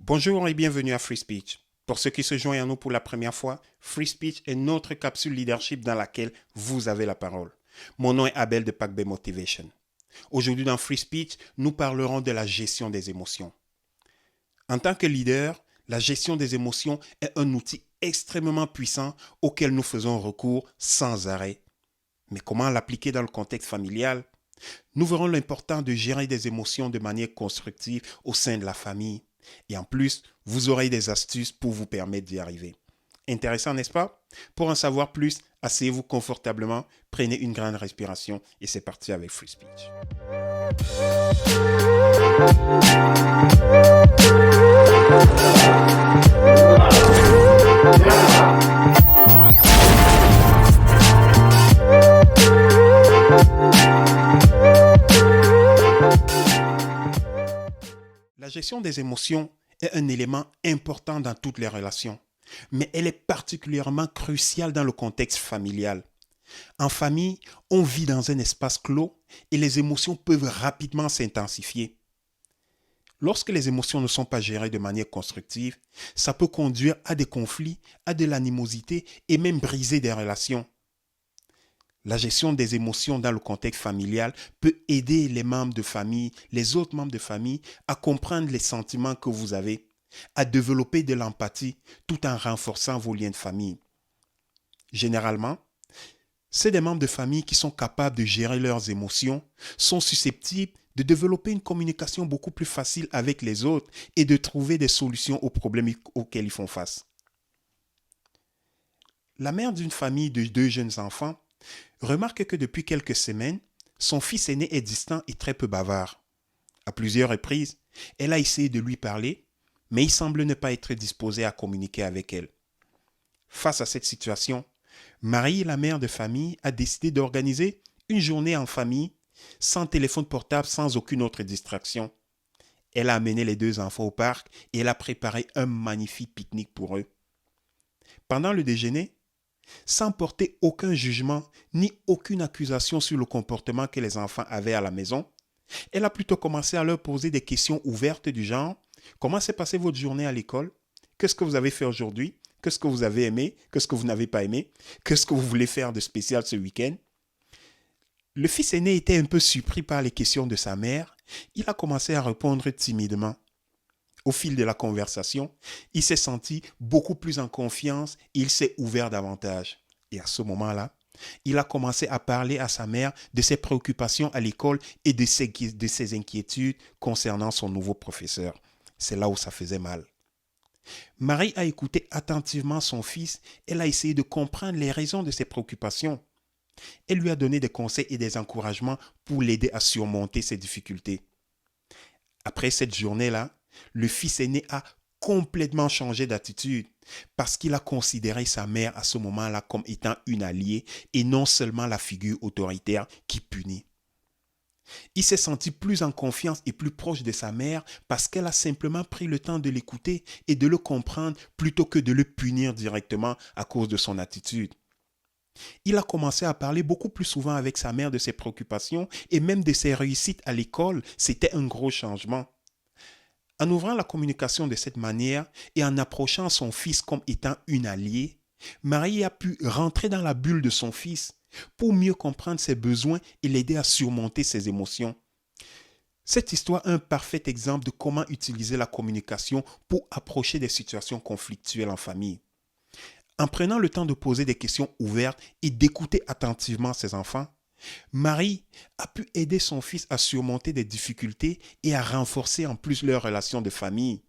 Bonjour et bienvenue à Free Speech. Pour ceux qui se joignent à nous pour la première fois, Free Speech est notre capsule leadership dans laquelle vous avez la parole. Mon nom est Abel de Pack Bay Motivation. Aujourd'hui dans Free Speech, nous parlerons de la gestion des émotions. En tant que leader, la gestion des émotions est un outil extrêmement puissant auquel nous faisons recours sans arrêt. Mais comment l'appliquer dans le contexte familial? Nous verrons l'importance de gérer des émotions de manière constructive au sein de la famille. Et en plus, vous aurez des astuces pour vous permettre d'y arriver. Intéressant, n'est-ce pas? Pour en savoir plus, asseyez-vous confortablement, prenez une grande respiration et c'est parti avec Free Speech. La gestion des émotions est un élément important dans toutes les relations, mais elle est particulièrement cruciale dans le contexte familial. En famille, on vit dans un espace clos et les émotions peuvent rapidement s'intensifier. Lorsque les émotions ne sont pas gérées de manière constructive, ça peut conduire à des conflits, à de l'animosité et même briser des relations. La gestion des émotions dans le contexte familial peut aider les membres de famille, les autres membres de famille, à comprendre les sentiments que vous avez, à développer de l'empathie tout en renforçant vos liens de famille. Généralement, c'est des membres de famille qui sont capables de gérer leurs émotions, sont susceptibles de développer une communication beaucoup plus facile avec les autres et de trouver des solutions aux problèmes auxquels ils font face. La mère d'une famille de 2 jeunes enfants remarque que depuis quelques semaines, son fils aîné est distant et très peu bavard. À plusieurs reprises, elle a essayé de lui parler, mais il semble ne pas être disposé à communiquer avec elle. Face à cette situation, Marie, la mère de famille, a décidé d'organiser une journée en famille, sans téléphone portable, sans aucune autre distraction. Elle a amené les 2 enfants au parc et elle a préparé un magnifique pique-nique pour eux. Pendant le déjeuner, sans porter aucun jugement ni aucune accusation sur le comportement que les enfants avaient à la maison, elle a plutôt commencé à leur poser des questions ouvertes du genre: comment s'est passée votre journée à l'école? Qu'est-ce que vous avez fait aujourd'hui? Qu'est-ce que vous avez aimé? Qu'est-ce que vous n'avez pas aimé? Qu'est-ce que vous voulez faire de spécial ce week-end? Le fils aîné était un peu surpris par les questions de sa mère. Il a commencé à répondre timidement. Au fil de la conversation, il s'est senti beaucoup plus en confiance et il s'est ouvert davantage. Et à ce moment-là, il a commencé à parler à sa mère de ses préoccupations à l'école et de ses inquiétudes concernant son nouveau professeur. C'est là où ça faisait mal. Marie a écouté attentivement son fils. Elle a essayé de comprendre les raisons de ses préoccupations. Elle lui a donné des conseils et des encouragements pour l'aider à surmonter ses difficultés. Après cette journée-là, le fils aîné a complètement changé d'attitude parce qu'il a considéré sa mère à ce moment-là comme étant une alliée et non seulement la figure autoritaire qui punit. Il s'est senti plus en confiance et plus proche de sa mère parce qu'elle a simplement pris le temps de l'écouter et de le comprendre plutôt que de le punir directement à cause de son attitude. Il a commencé à parler beaucoup plus souvent avec sa mère de ses préoccupations et même de ses réussites à l'école. C'était un gros changement. En ouvrant la communication de cette manière et en approchant son fils comme étant une alliée, Marie a pu rentrer dans la bulle de son fils pour mieux comprendre ses besoins et l'aider à surmonter ses émotions. Cette histoire est un parfait exemple de comment utiliser la communication pour approcher des situations conflictuelles en famille. En prenant le temps de poser des questions ouvertes et d'écouter attentivement ses enfants, Marie a pu aider son fils à surmonter des difficultés et à renforcer en plus leur relation de famille.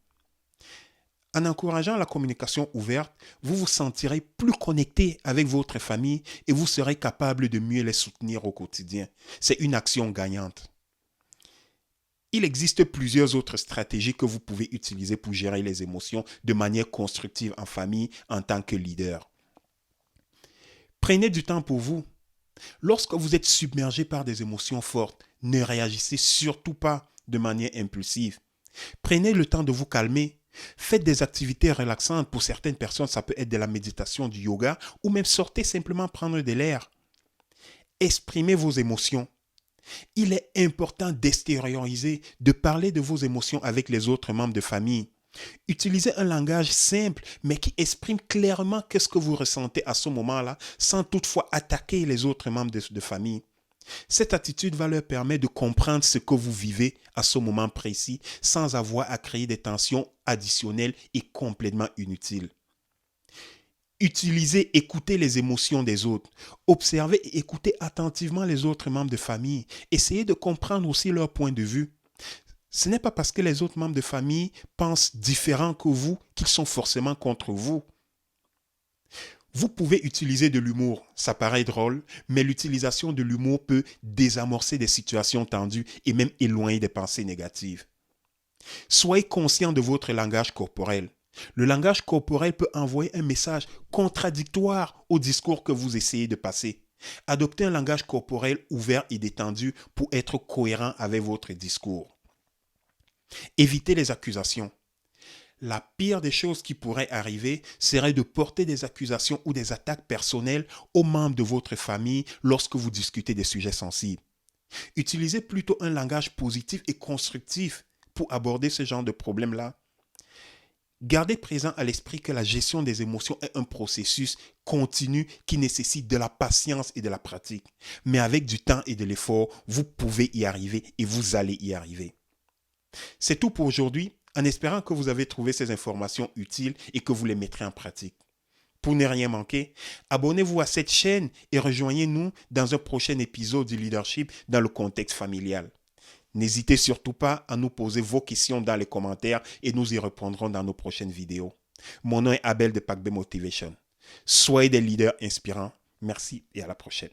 En encourageant la communication ouverte, vous vous sentirez plus connecté avec votre famille et vous serez capable de mieux les soutenir au quotidien. C'est une action gagnante. Il existe plusieurs autres stratégies que vous pouvez utiliser pour gérer les émotions de manière constructive en famille en tant que leader. Prenez du temps pour vous. Lorsque vous êtes submergé par des émotions fortes, ne réagissez surtout pas de manière impulsive. Prenez le temps de vous calmer. Faites des activités relaxantes. Pour certaines personnes, ça peut être de la méditation, du yoga ou même sortez simplement prendre de l'air. Exprimez vos émotions. Il est important d'extérioriser, de parler de vos émotions avec les autres membres de famille. Utilisez un langage simple, mais qui exprime clairement qu'est-ce que vous ressentez à ce moment-là, sans toutefois attaquer les autres membres de famille. Cette attitude va leur permettre de comprendre ce que vous vivez à ce moment précis, sans avoir à créer des tensions additionnelles et complètement inutiles. Utilisez, écoutez les émotions des autres. Observez et écoutez attentivement les autres membres de famille. Essayez de comprendre aussi leur point de vue. Ce n'est pas parce que les autres membres de famille pensent différent que vous qu'ils sont forcément contre vous. Vous pouvez utiliser de l'humour, ça paraît drôle, mais l'utilisation de l'humour peut désamorcer des situations tendues et même éloigner des pensées négatives. Soyez conscient de votre langage corporel. Le langage corporel peut envoyer un message contradictoire au discours que vous essayez de passer. Adoptez un langage corporel ouvert et détendu pour être cohérent avec votre discours. Évitez les accusations. La pire des choses qui pourraient arriver serait de porter des accusations ou des attaques personnelles aux membres de votre famille lorsque vous discutez des sujets sensibles. Utilisez plutôt un langage positif et constructif pour aborder ce genre de problème-là. Gardez présent à l'esprit que la gestion des émotions est un processus continu qui nécessite de la patience et de la pratique. Mais avec du temps et de l'effort, vous pouvez y arriver et vous allez y arriver. C'est tout pour aujourd'hui, en espérant que vous avez trouvé ces informations utiles et que vous les mettrez en pratique. Pour ne rien manquer, abonnez-vous à cette chaîne et rejoignez-nous dans un prochain épisode du leadership dans le contexte familial. N'hésitez surtout pas à nous poser vos questions dans les commentaires et nous y répondrons dans nos prochaines vidéos. Mon nom est Abel de Paquebé Motivation. Soyez des leaders inspirants. Merci et à la prochaine.